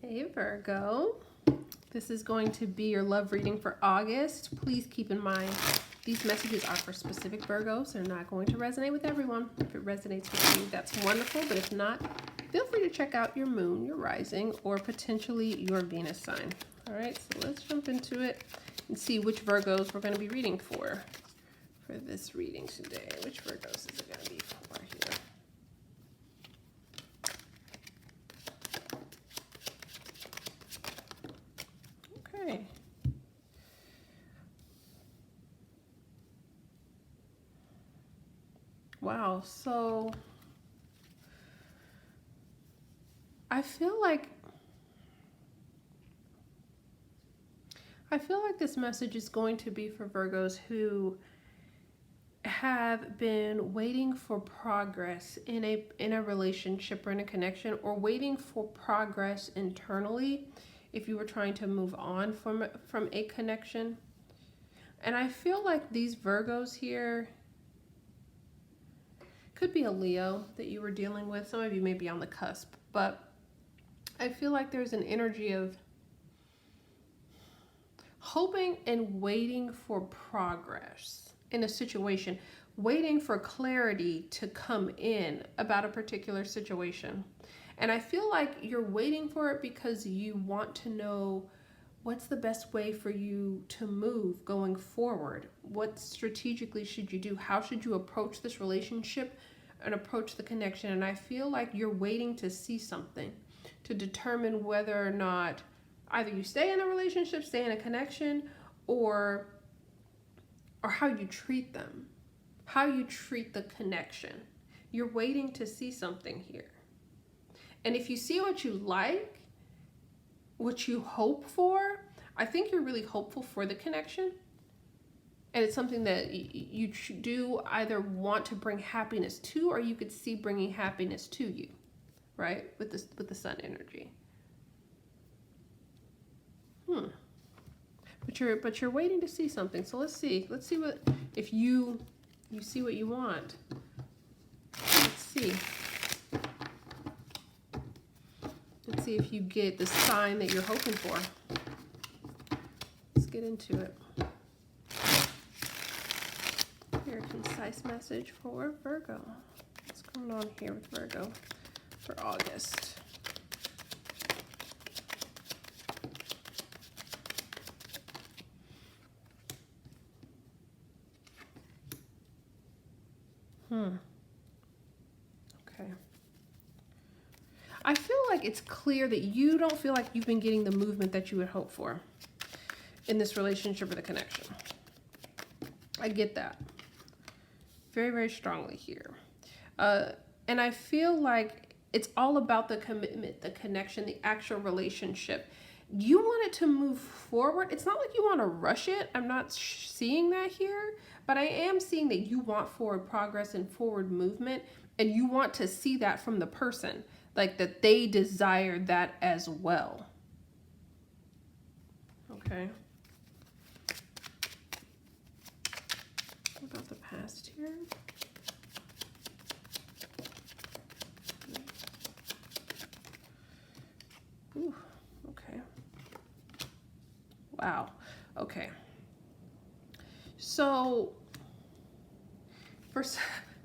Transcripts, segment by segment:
Hey Virgo, this is going to be your love reading for August. Please keep in mind these messages are for specific Virgos. They're not going to resonate with everyone. If it resonates with you, that's wonderful, but if not, feel free to check out your moon, your rising, or potentially your Venus sign. All right, so let's jump into it and see which Virgos we're going to be reading for this reading today. Which Virgos is it going to be for here? Okay. Wow, so I feel like this message is going to be for Virgos who have been waiting for progress in a relationship or in a connection, or waiting for progress internally if you were trying to move on from a connection. And I feel like these Virgos here could be a Leo that you were dealing with. Some of you may be on the cusp, but I feel like there's an energy of hoping and waiting for progress in a situation, waiting for clarity to come in about a particular situation. And I feel like you're waiting for it because you want to know what's the best way for you to move going forward. What strategically should you do? How should you approach this relationship and approach the connection? And I feel like you're waiting to see something to determine whether or not either you stay in a relationship, stay in a connection, or how you treat them, how you treat the connection. You're waiting to see something here. And if you see what you like, what you hope for, I think you're really hopeful for the connection. And it's something that you do either want to bring happiness to, or you could see bringing happiness to you, right? With the sun energy. But you're waiting to see something. So let's see what, if you see what you want. Let's see if you get the sign that you're hoping for. Let's get into it. Here, a concise message for Virgo. What's going on here with Virgo for August? Okay. I feel like it's clear that you don't feel like you've been getting the movement that you would hope for in this relationship or the connection. I get that very, very strongly here. And I feel like it's all about the commitment, the connection, the actual relationship. You want it to move forward. It's not like you want to rush it. I'm not seeing that here, but I am seeing that you want forward progress and forward movement, and you want to see that from the person, like that they desire that as well. Okay. What about the past here? Ooh, okay. Wow. Okay. So for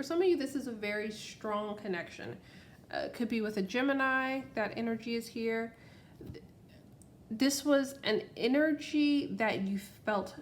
some of you, this is a very strong connection. Could be with a Gemini. That energy is here. This was an energy that you felt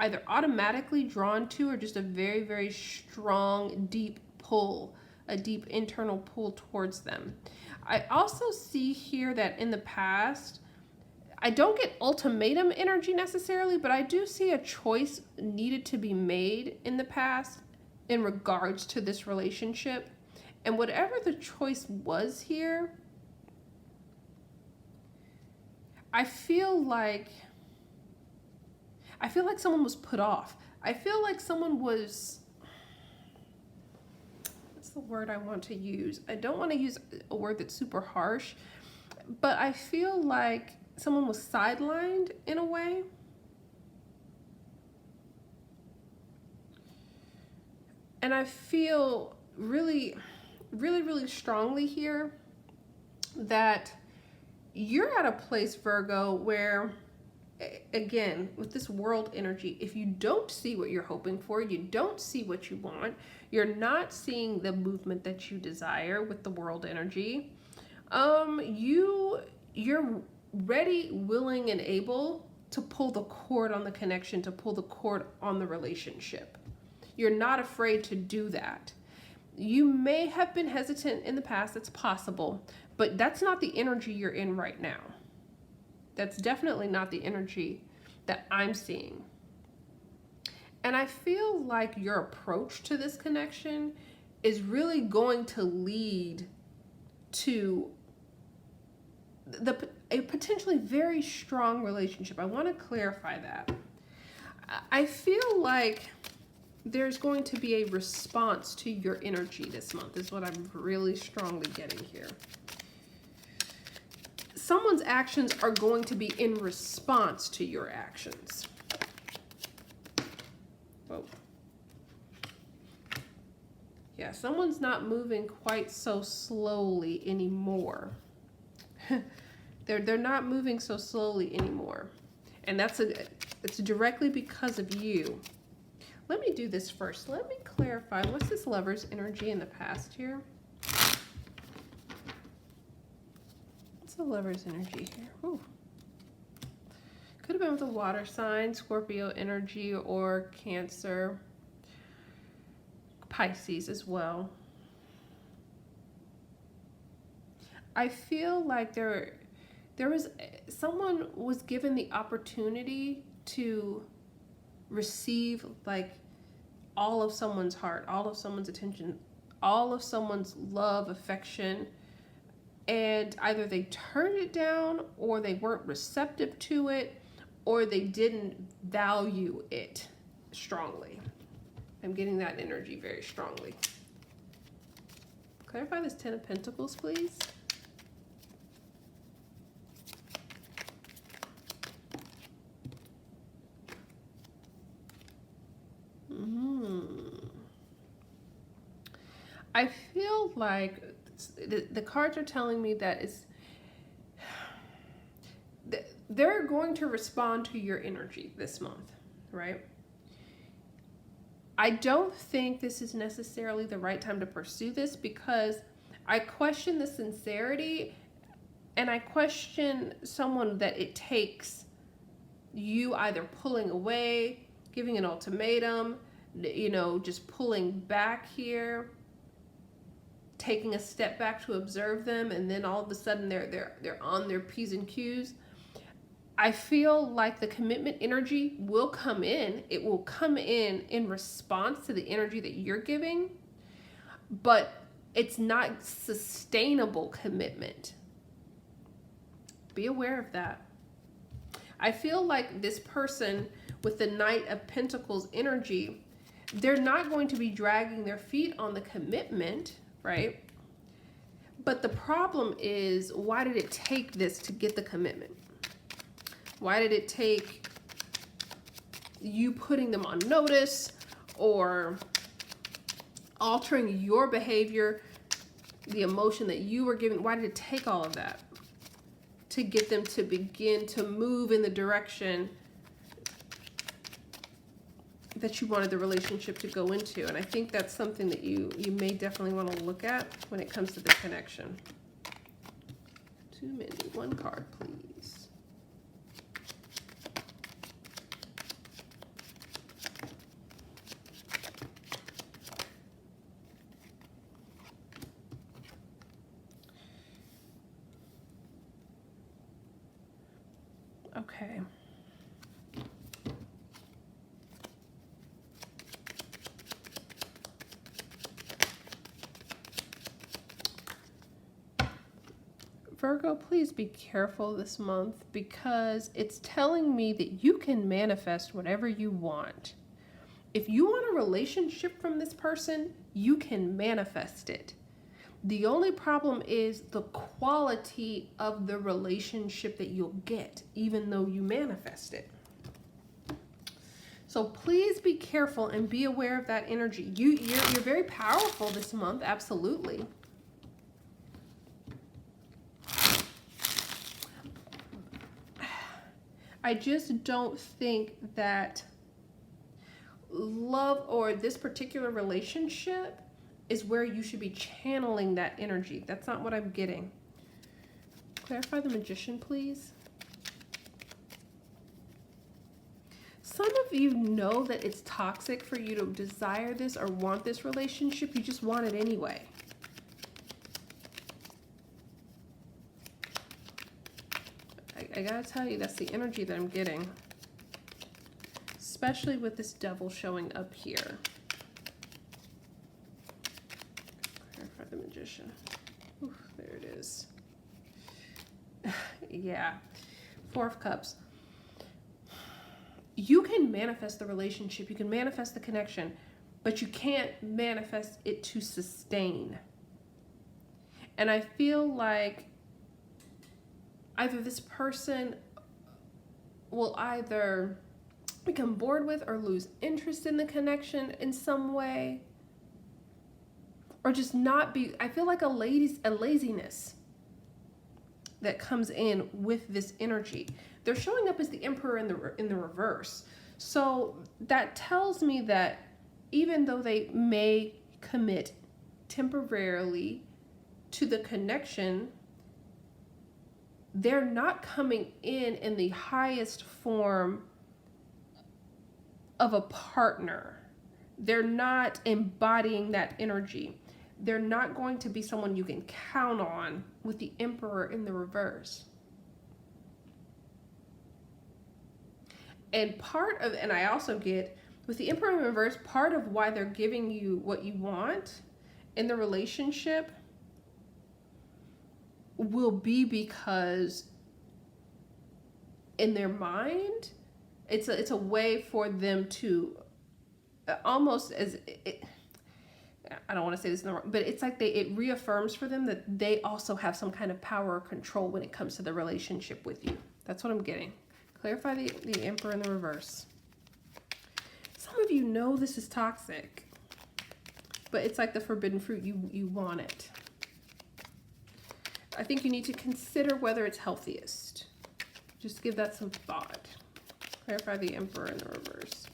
either automatically drawn to, or just a very, very strong, deep pull, a deep internal pull towards them. I also see here that in the past, I don't get ultimatum energy necessarily, but I do see a choice needed to be made in the past in regards to this relationship. And whatever the choice was here, I feel like someone was put off. I feel like someone was, what's the word I want to use? I don't want to use a word that's super harsh, but I feel like someone was sidelined in a way. And I feel really, really, really strongly here that you're at a place, Virgo, where, again, with this world energy, if you don't see what you're hoping for, you don't see what you want, you're not seeing the movement that you desire with the world energy, you're ready, willing, and able to pull the cord on the connection, to pull the cord on the relationship. You're not afraid to do that. You may have been hesitant in the past, it's possible, but that's not the energy you're in right now. That's definitely not the energy that I'm seeing. And I feel like your approach to this connection is really going to lead to a potentially very strong relationship. I want to clarify that. I feel like there's going to be a response to your energy this month, is what I'm really strongly getting here. Someone's actions are going to be in response to your actions. Whoa. Yeah, someone's not moving quite so slowly anymore. They're not moving so slowly anymore. And it's directly because of you. Let me do this first. Let me clarify. What's this Lover's energy in the past here? What's the Lover's energy here? Ooh. Could have been with a water sign, Scorpio energy, or Cancer, Pisces as well. I feel like someone was given the opportunity to receive like all of someone's heart, all of someone's attention, all of someone's love, affection, and either they turned it down, or they weren't receptive to it, or they didn't value it strongly. I'm getting that energy very strongly. Clarify this Ten of Pentacles, please. I feel like the cards are telling me that they're going to respond to your energy this month, right? I don't think this is necessarily the right time to pursue this, because I question the sincerity, and I question someone that it takes you either pulling away, giving an ultimatum, just pulling back here, taking a step back to observe them, and then all of a sudden they're on their P's and Q's. I feel like the commitment energy will come in. It will come in response to the energy that you're giving, but it's not sustainable commitment. Be aware of that. I feel like this person with the Knight of Pentacles energy, they're not going to be dragging their feet on the commitment, right? But the problem is, why did it take this to get the commitment? Why did it take you putting them on notice or altering your behavior, the emotion that you were giving? Why did it take all of that to get them to begin to move in the direction that you wanted the relationship to go into? And I think that's something that you may definitely want to look at when it comes to this connection. Too many. One card, please. Okay. Virgo, please be careful this month, because it's telling me that you can manifest whatever you want. If you want a relationship from this person, you can manifest it. The only problem is the quality of the relationship that you'll get, even though you manifest it. So please be careful and be aware of that energy. You're very powerful this month, absolutely. I just don't think that love or this particular relationship is where you should be channeling that energy. That's not what I'm getting. Clarify the Magician, please. Some of you know that it's toxic for you to desire this or want this relationship. You just want it anyway. I gotta tell you, that's the energy that I'm getting. Especially with this Devil showing up here. Clarify the Magician. Ooh, there it is. Yeah. Four of Cups. You can manifest the relationship, you can manifest the connection, but you can't manifest it to sustain. And I feel like either this person will either become bored with or lose interest in the connection in some way, or just not be, I feel like a laziness that comes in with this energy. They're showing up as the Emperor in the reverse. So that tells me that even though they may commit temporarily to the connection, they're not coming in the highest form of a partner. They're not embodying that energy. They're not going to be someone you can count on with the Emperor in the reverse. And and I also get, with the Emperor in reverse, part of why they're giving you what you want in the relationship will be because in their mind, it's a way for them to almost I don't want to say this in the wrong, but it's like it reaffirms for them that they also have some kind of power or control when it comes to the relationship with you. That's what I'm getting. Clarify the Emperor in the reverse. Some of you know this is toxic, but it's like the forbidden fruit. You want it. I think you need to consider whether it's healthiest. Just give that some thought. Clarify the Emperor in the reverse.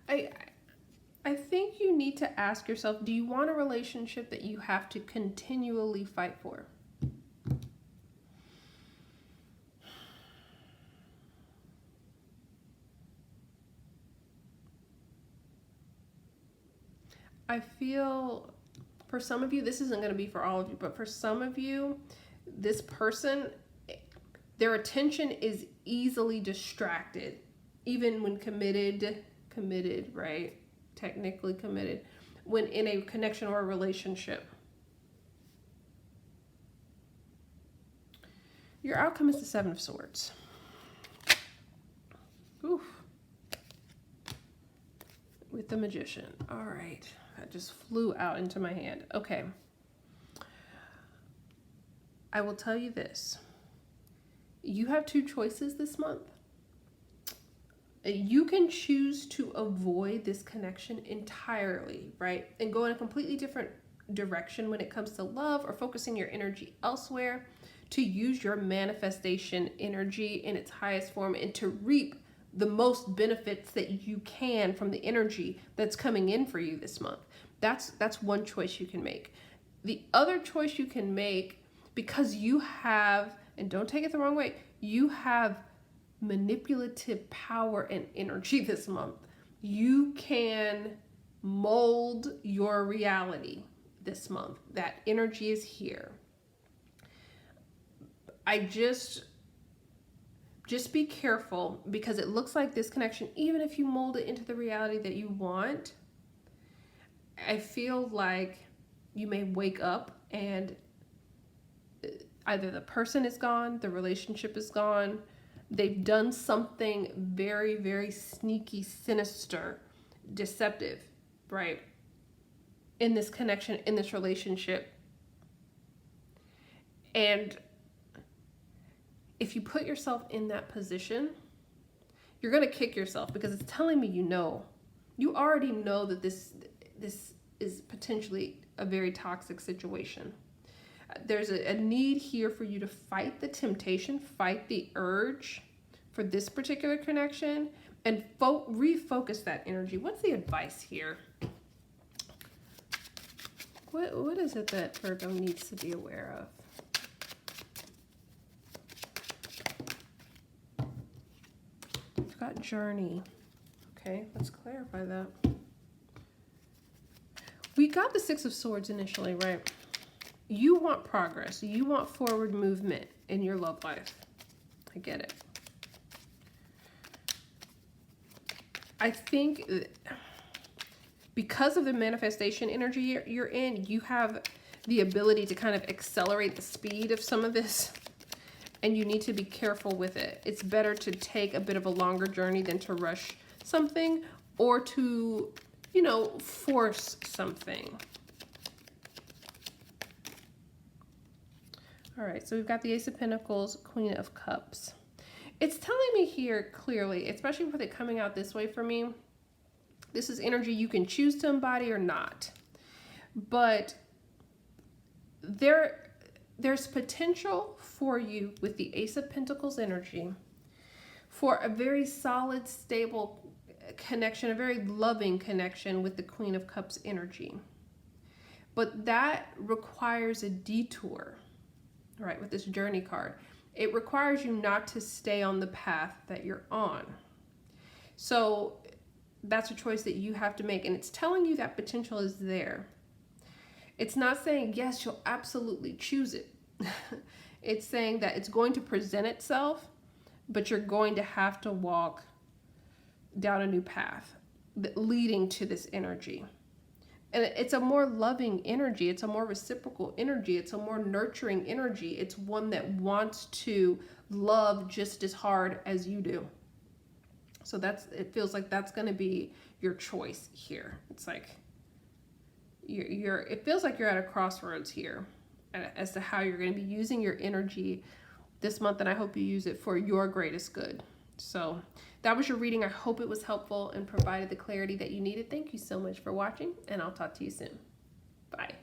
I think you need to ask yourself, do you want a relationship that you have to continually fight for? I feel for some of you, this isn't going to be for all of you, but for some of you, this person, their attention is easily distracted, even when committed, right? Technically committed, when in a connection or a relationship. Your outcome is the Seven of Swords. Oof. With the Magician. All right. That just flew out into my hand. Okay. I will tell you this. You have two choices this month. You can choose to avoid this connection entirely, right? And go in a completely different direction when it comes to love or focusing your energy elsewhere to use your manifestation energy in its highest form and to reap the most benefits that you can from the energy that's coming in for you this month. That's one choice you can make. The other choice you can make, because you have, and don't take it the wrong way, you have manipulative power and energy this month. You can mold your reality this month. That energy is here. I just be careful, because it looks like this connection, even if you mold it into the reality that you want, I feel like you may wake up and either the person is gone, the relationship is gone, they've done something very, very sneaky, sinister, deceptive, right? In this connection, in this relationship. And if you put yourself in that position, you're going to kick yourself, because it's telling me you already know that this is potentially a very toxic situation. There's a need here for you to fight the temptation, fight the urge for this particular connection, and refocus that energy. What's the advice here? What is it that Virgo needs to be aware of? We've got journey. Okay, let's clarify that. We got the Six of Swords initially, right? You want progress. You want forward movement in your love life. I get it. I think because of the manifestation energy you're in, you have the ability to kind of accelerate the speed of some of this, and you need to be careful with it. It's better to take a bit of a longer journey than to rush something or to, you know, force something. All right, so we've got the Ace of Pentacles, Queen of Cups. It's telling me here clearly, especially with it coming out this way for me, this is energy you can choose to embody or not. But there's potential for you with the Ace of Pentacles energy for a very solid, stable connection, a very loving connection with the Queen of Cups energy. But that requires a detour, right, with this journey card. It requires you not to stay on the path that you're on. So that's a choice that you have to make, and it's telling you that potential is there. It's not saying, yes, you'll absolutely choose it. It's saying that it's going to present itself, but you're going to have to walk down a new path leading to this energy. And it's a more loving energy. It's a more reciprocal energy. It's a more nurturing energy. It's one that wants to love just as hard as you do. So it feels like that's going to be your choice here. It's like it feels like you're at a crossroads here as to how you're going to be using your energy this month, and I hope you use it for your greatest good. So that was your reading. I hope it was helpful and provided the clarity that you needed. Thank you so much for watching, and I'll talk to you soon. Bye.